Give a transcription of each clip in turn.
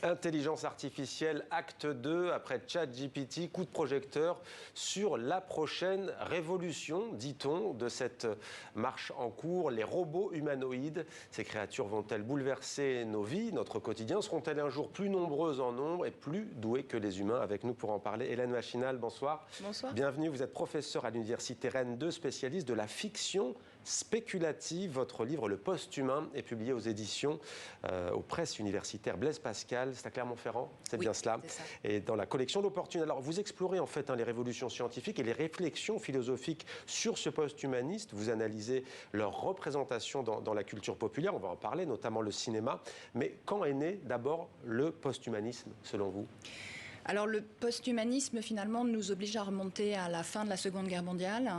Intelligence artificielle, acte 2, après ChatGPT, coup de projecteur sur la prochaine révolution, dit-on, de cette marche en cours, les robots humanoïdes. Ces créatures vont-elles bouleverser nos vies, notre quotidien? Seront-elles un jour plus nombreuses en nombre et plus douées que les humains? Avec nous pour en parler, Hélène Machinal, bonsoir. Bonsoir. Bienvenue, vous êtes professeure à l'Université Rennes 2, spécialiste de la fiction spéculative. Votre livre, Le Post-Humain, est publié aux éditions, aux presses universitaires Blaise Pascal. C'est à Clermont-Ferrand, c'est bien cela. Ça. Et dans la collection L'Opportune. Alors, vous explorez en fait les révolutions scientifiques et les réflexions philosophiques sur ce post-humaniste. Vous analysez leur représentation dans la culture populaire. On va en parler, notamment le cinéma. Mais quand est né d'abord le post-humanisme, selon vous ? Alors le post-humanisme finalement nous oblige à remonter à la fin de la Seconde Guerre mondiale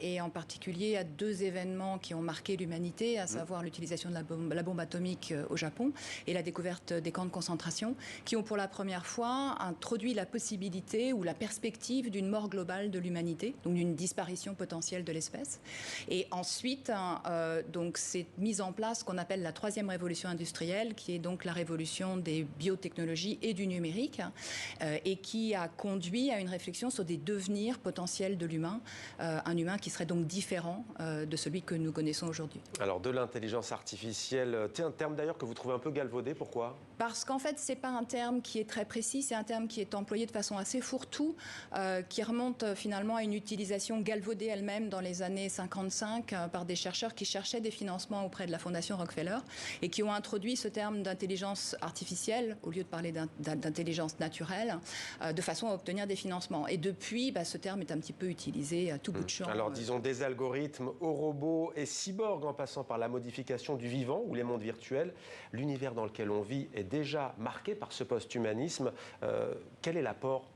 et en particulier à deux événements qui ont marqué l'humanité, à savoir l'utilisation de la bombe atomique au Japon et la découverte des camps de concentration, qui ont pour la première fois introduit la possibilité ou la perspective d'une mort globale de l'humanité, donc d'une disparition potentielle de l'espèce. Et ensuite, donc c'est mise en place ce qu'on appelle la troisième révolution industrielle, qui est donc la révolution des biotechnologies et du numérique. Et qui a conduit à une réflexion sur des devenirs potentiels de l'humain, un humain qui serait donc différent de celui que nous connaissons aujourd'hui. Alors de l'intelligence artificielle, c'est un terme d'ailleurs que vous trouvez un peu galvaudé, pourquoi ? Parce qu'en fait, ce n'est pas un terme qui est très précis, c'est un terme qui est employé de façon assez fourre-tout, qui remonte finalement à une utilisation galvaudée elle-même dans les années 55 par des chercheurs qui cherchaient des financements auprès de la Fondation Rockefeller et qui ont introduit ce terme d'intelligence artificielle au lieu de parler d'intelligence naturelle, de façon à obtenir des financements. Et depuis, ce terme est un petit peu utilisé à tout bout de champ. Alors disons des algorithmes aux robots et cyborgs en passant par la modification du vivant ou les mondes virtuels. L'univers dans lequel on vit est déjà marqué par ce post-humanisme. Quel est l'apport,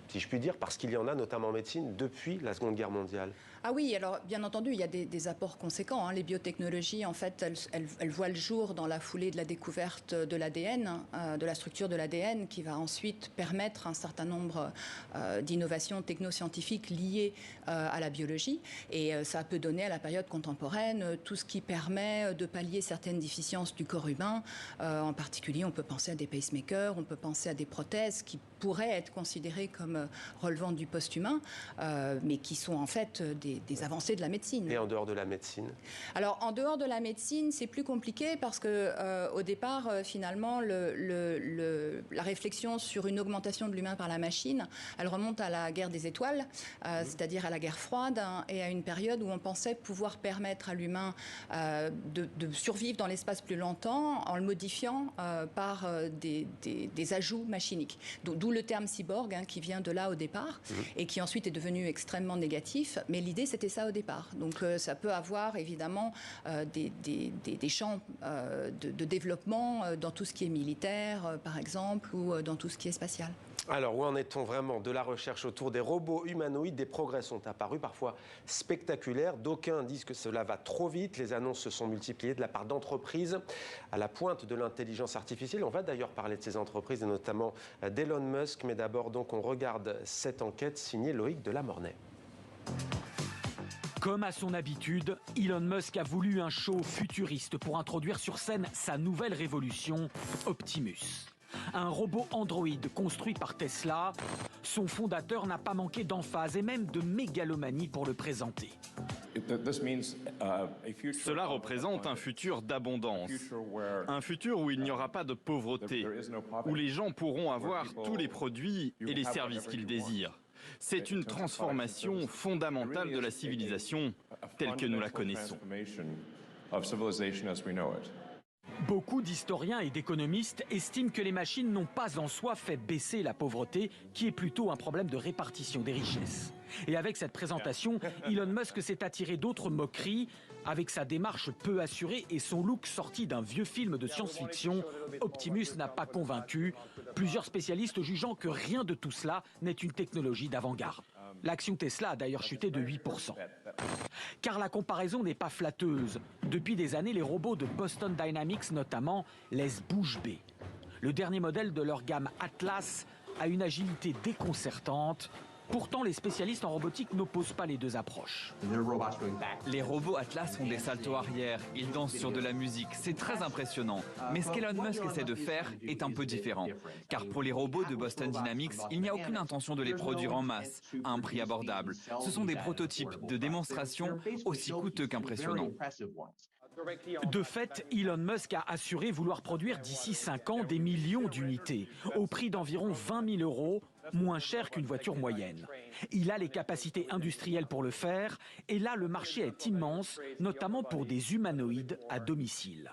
si je puis dire, parce qu'il y en a notamment en médecine depuis la Seconde Guerre mondiale? Ah oui, alors bien entendu, il y a des apports conséquents. Les biotechnologies, en fait, elles voient le jour dans la foulée de la découverte de l'ADN, de la structure de l'ADN, qui va ensuite permettre un certain nombre d'innovations technoscientifiques liées à la biologie. Et ça peut donner à la période contemporaine tout ce qui permet de pallier certaines déficiences du corps humain. En particulier, on peut penser à des pacemakers, on peut penser à des prothèses qui pourraient être considérées comme relevant du post-humain, mais qui sont en fait des avancées de la médecine. Et en dehors de la médecine? Alors, en dehors de la médecine, c'est plus compliqué parce que, au départ, finalement, la réflexion sur une augmentation de l'humain par la machine, elle remonte à la guerre des étoiles, c'est-à-dire à la guerre froide, et à une période où on pensait pouvoir permettre à l'humain de survivre dans l'espace plus longtemps en le modifiant par des ajouts machiniques. D'où le terme cyborg, qui vient de là au départ, et qui ensuite est devenu extrêmement négatif. Mais l'idée, c'était ça au départ. Donc, ça peut avoir évidemment des champs de développement dans tout ce qui est militaire, par exemple, ou dans tout ce qui est spatial. Alors, où en est-on vraiment de la recherche autour des robots humanoïdes? Des progrès sont apparus, parfois spectaculaires. D'aucuns disent que cela va trop vite. Les annonces se sont multipliées de la part d'entreprises à la pointe de l'intelligence artificielle. On va d'ailleurs parler de ces entreprises, et notamment d'Elon Musk. Mais d'abord, donc, on regarde cette enquête signée Loïc Delamornay. Comme à son habitude, Elon Musk a voulu un show futuriste pour introduire sur scène sa nouvelle révolution, Optimus. Un robot androïde construit par Tesla, son fondateur n'a pas manqué d'emphase et même de mégalomanie pour le présenter. Cela représente un futur d'abondance, un futur où il n'y aura pas de pauvreté, où les gens pourront avoir tous les produits et les services qu'ils désirent. C'est une transformation fondamentale de la civilisation telle que nous la connaissons. Beaucoup d'historiens et d'économistes estiment que les machines n'ont pas en soi fait baisser la pauvreté, qui est plutôt un problème de répartition des richesses. Et avec cette présentation, Elon Musk s'est attiré d'autres moqueries. Avec sa démarche peu assurée et son look sorti d'un vieux film de science-fiction, Optimus n'a pas convaincu, plusieurs spécialistes jugeant que rien de tout cela n'est une technologie d'avant-garde. L'action Tesla a d'ailleurs chuté de 8%. Car la comparaison n'est pas flatteuse. Depuis des années, les robots de Boston Dynamics notamment laissent bouche bée. Le dernier modèle de leur gamme Atlas a une agilité déconcertante, Pourtant, les spécialistes en robotique n'opposent pas les deux approches. Les robots Atlas font des saltos arrière, ils dansent sur de la musique, c'est très impressionnant. Mais ce qu'Elon Musk essaie de faire est un peu différent. Car pour les robots de Boston Dynamics, il n'y a aucune intention de les produire en masse, à un prix abordable. Ce sont des prototypes de démonstration aussi coûteux qu'impressionnants. De fait, Elon Musk a assuré vouloir produire d'ici 5 ans des millions d'unités, au prix d'environ 20 000 €, moins cher qu'une voiture moyenne. Il a les capacités industrielles pour le faire, et là le marché est immense, notamment pour des humanoïdes à domicile.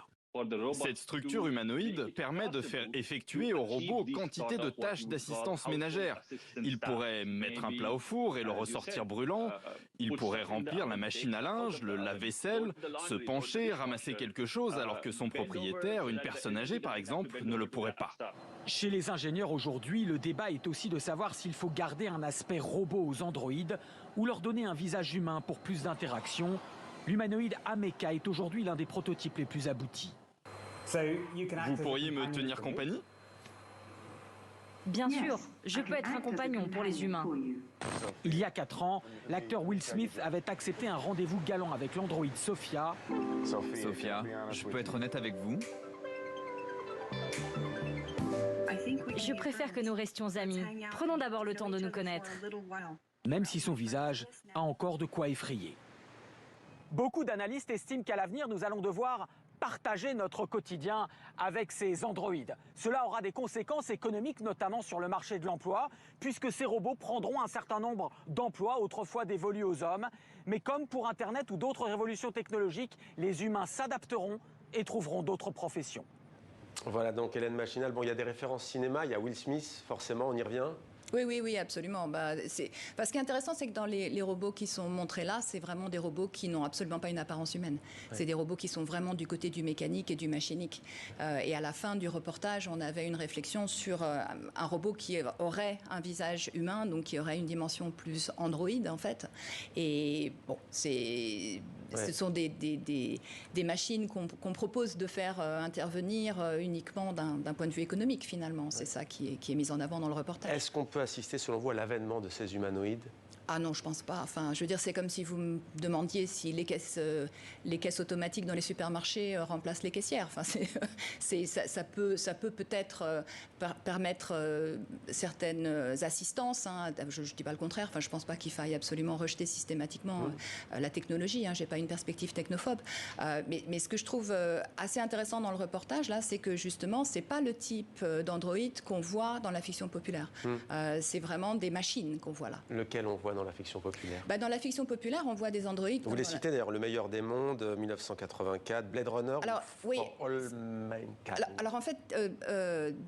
Cette structure humanoïde permet de faire effectuer aux robots quantité de tâches d'assistance ménagère. Il pourrait mettre un plat au four et le ressortir brûlant. Il pourrait remplir la machine à linge, le lave-vaisselle, se pencher, ramasser quelque chose alors que son propriétaire, une personne âgée par exemple, ne le pourrait pas. Chez les ingénieurs aujourd'hui, le débat est aussi de savoir s'il faut garder un aspect robot aux androïdes ou leur donner un visage humain pour plus d'interaction. L'humanoïde Ameca est aujourd'hui l'un des prototypes les plus aboutis. Vous pourriez me tenir compagnie ? Bien sûr, je peux être un compagnon pour les humains. Il y a 4 ans, l'acteur Will Smith avait accepté un rendez-vous galant avec l'androïde Sophia. Sophia, je peux être honnête avec vous ? Je préfère que nous restions amis. Prenons d'abord le temps de nous connaître. Même si son visage a encore de quoi effrayer. Beaucoup d'analystes estiment qu'à l'avenir, nous allons devoir partager notre quotidien avec ces androïdes. Cela aura des conséquences économiques, notamment sur le marché de l'emploi, puisque ces robots prendront un certain nombre d'emplois autrefois dévolus aux hommes. Mais comme pour Internet ou d'autres révolutions technologiques, les humains s'adapteront et trouveront d'autres professions. Voilà donc Hélène Machinal. Bon, il y a des références cinéma, il y a Will Smith, forcément, on y revient. Oui, absolument. Ce qui est intéressant, c'est que dans les robots qui sont montrés là, c'est vraiment des robots qui n'ont absolument pas une apparence humaine. Ouais. C'est des robots qui sont vraiment du côté du mécanique et du machinique. Et à la fin du reportage, on avait une réflexion sur un robot qui aurait un visage humain, donc qui aurait une dimension plus androïde, en fait. Et bon, ce sont des machines qu'on propose de faire intervenir uniquement d'un point de vue économique, finalement. C'est ça qui est mis en avant dans le reportage. Est-ce qu'on peut assister, selon vous, à l'avènement de ces humanoïdes ? Ah non, je pense pas. Enfin, je veux dire, c'est comme si vous me demandiez si les caisses automatiques dans les supermarchés remplacent les caissières. Enfin, ça peut-être permettre certaines assistances. Hein. Je ne dis pas le contraire. Enfin, je pense pas qu'il faille absolument rejeter systématiquement la technologie. Hein. J'ai pas une perspective technophobe. Mais ce que je trouve assez intéressant dans le reportage là, c'est que justement, c'est pas le type d'androïde qu'on voit dans la fiction populaire. C'est vraiment des machines qu'on voit là. Lequel on voit dans la fiction populaire? Dans la fiction populaire, on voit des androïdes. Vous les citez d'ailleurs, Le Meilleur des Mondes, 1984, Blade Runner, alors, oui. All Mankind. Alors en fait,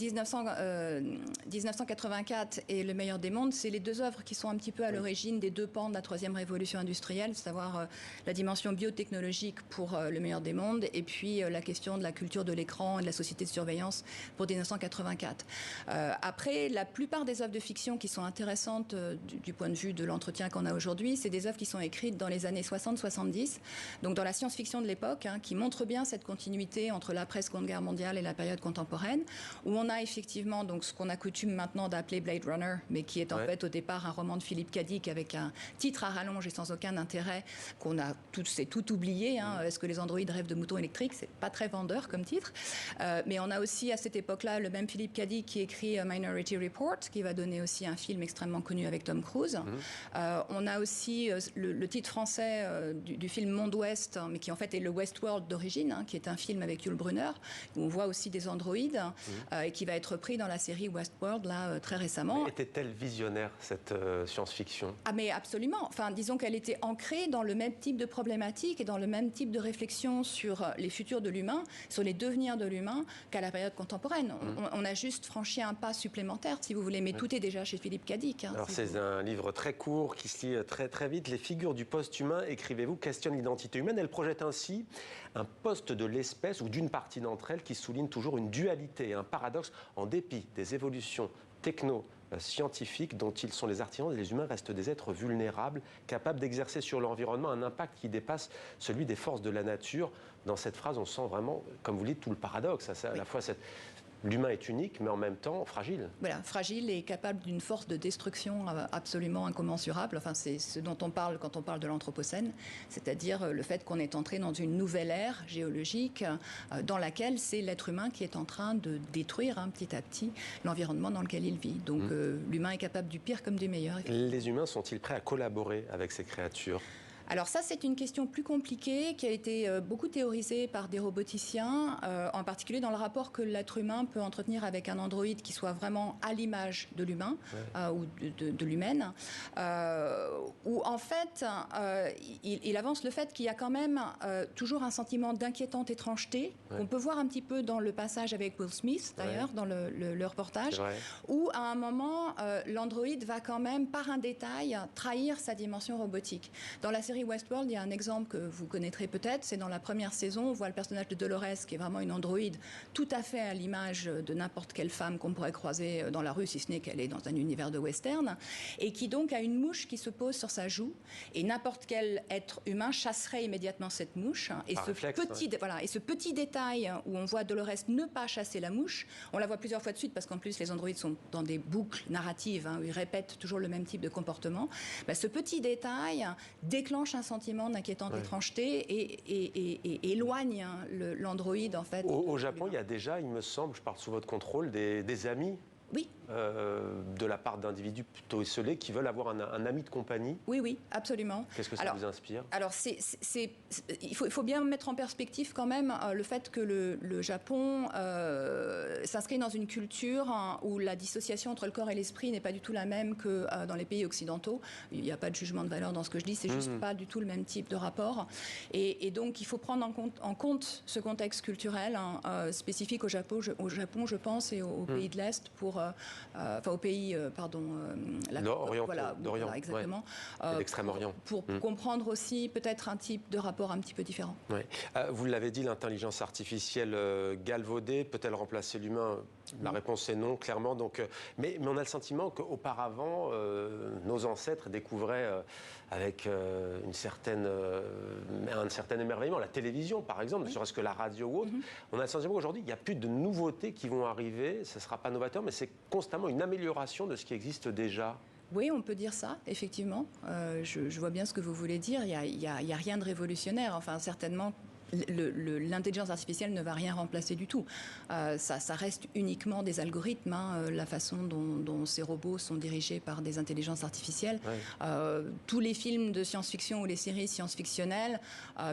1984 et Le Meilleur des Mondes, c'est les deux œuvres qui sont un petit peu à l'origine des deux pans de la troisième révolution industrielle, savoir la dimension biotechnologique pour Le Meilleur des Mondes et puis la question de la culture de l'écran et de la société de surveillance pour 1984. Après, la plupart des œuvres de fiction qui sont intéressantes du point de vue de l'entretien qu'on a aujourd'hui, c'est des œuvres qui sont écrites dans les années 60-70, donc dans la science-fiction de l'époque, qui montrent bien cette continuité entre l'après-Seconde Guerre mondiale et la période contemporaine, où on a effectivement donc, ce qu'on a coutume maintenant d'appeler Blade Runner, mais qui est en fait au départ un roman de Philippe K. Dick avec un titre à rallonge et sans aucun intérêt, c'est tout oublié. Est-ce que les androïdes rêvent de moutons électriques? C'est pas très vendeur comme titre. Mais on a aussi à cette époque-là le même Philippe K. Dick qui écrit Minority Report, qui va donner aussi un film extrêmement connu avec Tom Cruise. On a aussi le titre français du film Monde Ouest, mais qui en fait est le Westworld d'origine, qui est un film avec Yul Brynner, où on voit aussi des androïdes, et qui va être repris dans la série Westworld là, très récemment. Était-elle visionnaire, cette science-fiction? Ah mais absolument. Enfin, disons qu'elle était ancrée dans le même type de problématique et dans le même type de réflexion sur les futurs de l'humain, sur les devenirs de l'humain qu'à la période contemporaine. On a juste franchi un pas supplémentaire, si vous voulez, mais tout est déjà chez Philippe K. Dick. Alors c'est un livre très court qui se lit très très vite. Les figures du post-humain, écrivez-vous, questionnent l'identité humaine. Elle projette ainsi un poste de l'espèce ou d'une partie d'entre elles qui souligne toujours une dualité et un paradoxe en dépit des évolutions techno-scientifiques dont ils sont les artisans. Les humains restent des êtres vulnérables, capables d'exercer sur l'environnement un impact qui dépasse celui des forces de la nature. Dans cette phrase, on sent vraiment, comme vous le dites, tout le paradoxe. À la fois l'humain est unique, mais en même temps fragile. Voilà, fragile et capable d'une force de destruction absolument incommensurable. Enfin, c'est ce dont on parle quand on parle de l'Anthropocène, c'est-à-dire le fait qu'on est entré dans une nouvelle ère géologique dans laquelle c'est l'être humain qui est en train de détruire petit à petit l'environnement dans lequel il vit. Donc l'humain est capable du pire comme du meilleur. Les humains sont-ils prêts à collaborer avec ces créatures ? Alors ça, c'est une question plus compliquée qui a été beaucoup théorisée par des roboticiens, en particulier dans le rapport que l'être humain peut entretenir avec un androïde qui soit vraiment à l'image de l'humain ou de l'humaine, où en fait, il avance le fait qu'il y a quand même toujours un sentiment d'inquiétante étrangeté, qu'on peut voir un petit peu dans le passage avec Will Smith, d'ailleurs, dans le reportage, où à un moment, l'androïde va quand même, par un détail, trahir sa dimension robotique. Dans la série Westworld, il y a un exemple que vous connaîtrez peut-être, c'est dans la première saison, on voit le personnage de Dolores qui est vraiment une androïde tout à fait à l'image de n'importe quelle femme qu'on pourrait croiser dans la rue, si ce n'est qu'elle est dans un univers de western, et qui donc a une mouche qui se pose sur sa joue, et n'importe quel être humain chasserait immédiatement cette mouche, et ce petit détail où on voit Dolores ne pas chasser la mouche, on la voit plusieurs fois de suite parce qu'en plus les androïdes sont dans des boucles narratives où ils répètent toujours le même type de comportement, ce petit détail déclenche un sentiment d'inquiétante étrangeté et éloigne l'androïde en fait. Au Japon, il y a déjà, il me semble, je parle sous votre contrôle, des amis. Oui. De la part d'individus plutôt esselés qui veulent avoir un ami de compagnie. Oui, absolument. Qu'est-ce que ça vous inspire ? Alors, il faut bien mettre en perspective quand même le fait que le Japon s'inscrit dans une culture où la dissociation entre le corps et l'esprit n'est pas du tout la même que dans les pays occidentaux. Il n'y a pas de jugement de valeur dans ce que je dis, c'est juste pas du tout le même type de rapport. Et donc, il faut prendre en compte ce contexte culturel spécifique au Japon, je pense, et aux pays de l'Est pour... aux pays, d'Orient, exactement. D'Extrême-Orient. Pour comprendre aussi peut-être un type de rapport un petit peu différent. Vous l'avez dit, l'intelligence artificielle galvaudée, peut-elle remplacer l'humain ? La réponse est non, clairement. Donc, mais on a le sentiment qu'auparavant, nos ancêtres découvraient avec un certain émerveillement la télévision, par exemple, ne serait-ce que la radio ou autre. On a le sentiment qu'aujourd'hui, il n'y a plus de nouveautés qui vont arriver. Ce ne sera pas novateur, mais c'est constamment une amélioration de ce qui existe déjà. Oui, on peut dire ça, effectivement. Je vois bien ce que vous voulez dire. Il y a rien de révolutionnaire. Enfin, certainement... L'intelligence artificielle ne va rien remplacer du tout. Ça reste uniquement des algorithmes, la façon dont ces robots sont dirigés par des intelligences artificielles. Tous les films de science-fiction ou les séries science-fictionnelles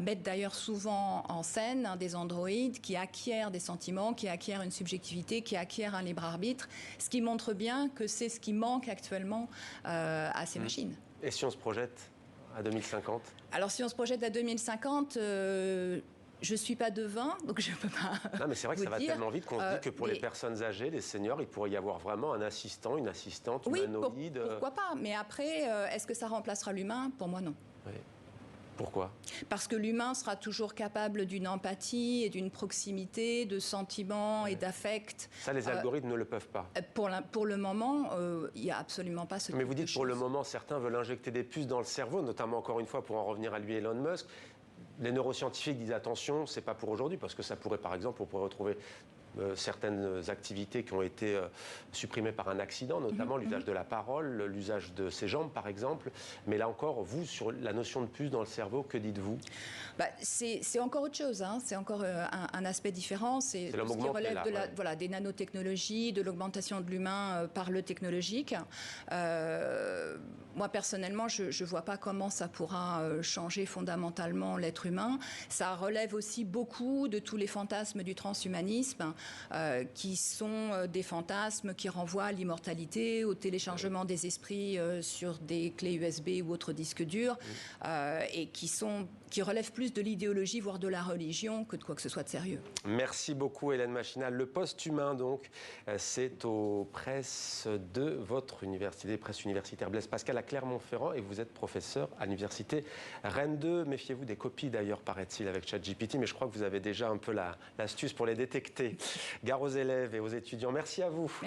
mettent d'ailleurs souvent en scène des androïdes qui acquièrent des sentiments, qui acquièrent une subjectivité, qui acquièrent un libre arbitre, ce qui montre bien que c'est ce qui manque actuellement à ces machines. Et si on se projette à 2050 ? Alors, si on se projette à 2050, je ne suis pas devin, donc je ne peux pas. Non, mais c'est vrai que ça va tellement vite qu'on se dit que pour les personnes âgées, les seniors, il pourrait y avoir vraiment un assistant, une assistante humanoïde. Pourquoi pas ? Mais après, est-ce que ça remplacera l'humain ? Pour moi, non. Oui. Pourquoi ? Parce que l'humain sera toujours capable d'une empathie et d'une proximité, de sentiments et d'affect. Ça, les algorithmes ne le peuvent pas. Pour le moment, il n'y a absolument pas ce. Mais vous dites pour le moment, certains veulent injecter des puces dans le cerveau, notamment encore une fois pour en revenir à lui, Elon Musk. Les neuroscientifiques disent attention, c'est pas pour aujourd'hui, parce que ça pourrait, par exemple, on pourrait retrouver certaines activités qui ont été supprimées par un accident, notamment l'usage de la parole, l'usage de ses jambes, par exemple. Mais là encore, vous, sur la notion de puce dans le cerveau, que dites-vous ? C'est encore autre chose, c'est encore un aspect différent. C'est ce qui relève des nanotechnologies, de l'augmentation de l'humain par le technologique. Moi, personnellement, je ne vois pas comment ça pourra changer fondamentalement l'être humain. Ça relève aussi beaucoup de tous les fantasmes du transhumanisme, qui sont des fantasmes qui renvoient à l'immortalité, au téléchargement des esprits sur des clés USB ou autres disques durs, et qui relèvent plus de l'idéologie, voire de la religion, que de quoi que ce soit de sérieux. Merci beaucoup, Hélène Machinal. Le post-humain, donc, c'est aux presses de votre université, presse universitaire Blaise Pascal à Clermont-Ferrand, et vous êtes professeur à l'université Rennes 2. Méfiez-vous des copies, d'ailleurs, paraît-il, avec ChatGPT, mais je crois que vous avez déjà un peu l'astuce pour les détecter. Gare aux élèves et aux étudiants. Merci à vous. Merci.